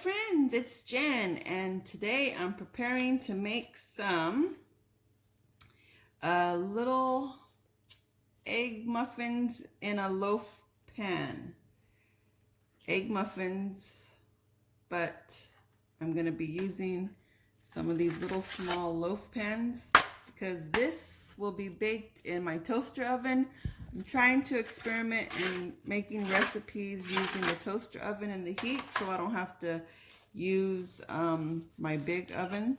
friends, it's Jen, and today I'm preparing to make some little egg muffins in a loaf pan. Egg muffins, but I'm going to be using some of these little small loaf pans because this will be baked in my toaster oven. I'm trying to experiment in making recipes using the toaster oven and the heat so I don't have to use my big oven,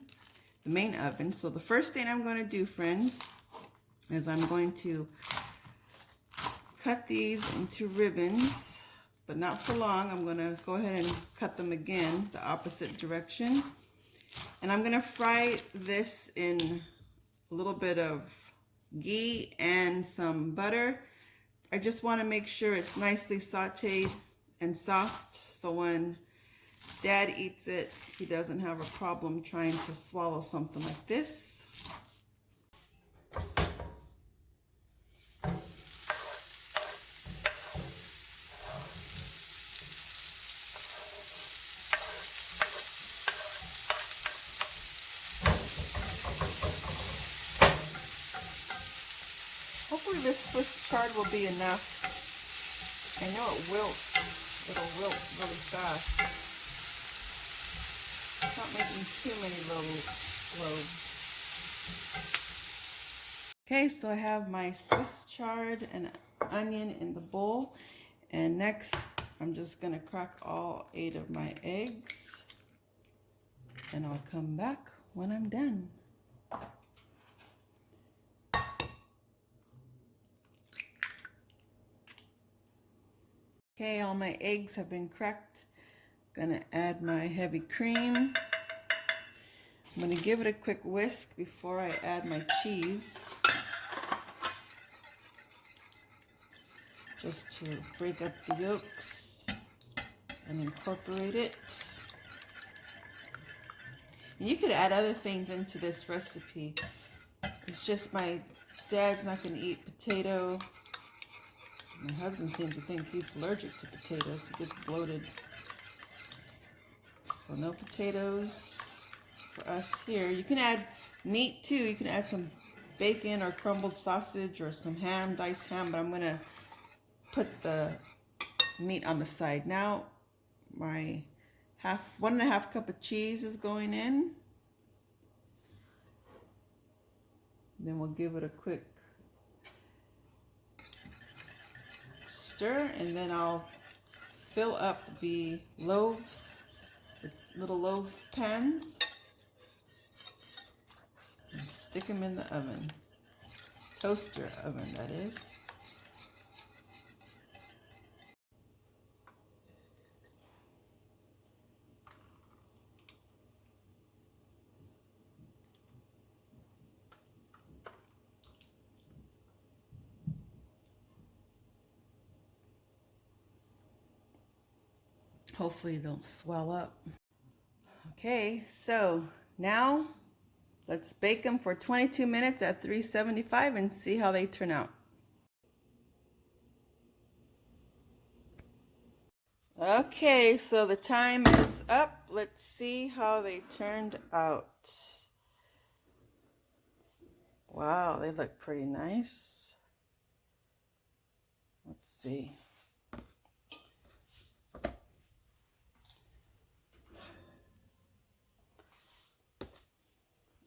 the main oven. So the first thing I'm going to do, friends, is I'm going to cut these into ribbons, but not for long. I'm going to go ahead and cut them again the opposite direction. And I'm going to fry this in a little bit of ghee and some butter. I just want to make sure it's nicely sauteed and soft so when Dad eats it, he doesn't have a problem trying to swallow something like this. Hopefully this Swiss chard will be enough. I know it wilts. It'll wilt really fast. It's not making too many little loaves. Okay, so I have my Swiss chard and onion in the bowl. And next, I'm just going to crack all 8 of my eggs. And I'll come back when I'm done. Okay, all my eggs have been cracked. Gonna add my heavy cream. I'm gonna give it a quick whisk before I add my cheese. Just to break up the yolks and incorporate it. And you could add other things into this recipe. It's just my dad's not gonna eat potato. My husband seems to think he's allergic to potatoes. He gets bloated. So no potatoes for us here. You can add meat too. You can add some bacon or crumbled sausage or some ham, diced ham, but I'm going to put the meat on the side. Now my 1.5 cup of cheese is going in. Then we'll give it a quick stir, and then I'll fill up the loaves, the little loaf pans, and stick them in the oven, toaster oven that is. Hopefully they'll swell up. Okay, so now let's bake them for 22 minutes at 375 and see how they turn out. Okay, so the time is up. Let's see how they turned out. Wow, they look pretty nice. Let's see.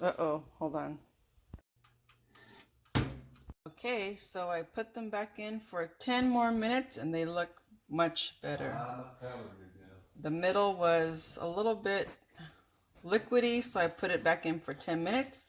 Uh-oh, hold on. Okay, so I put them back in for 10 more minutes and they look much better. The middle was a little bit liquidy, so I put it back in for 10 minutes.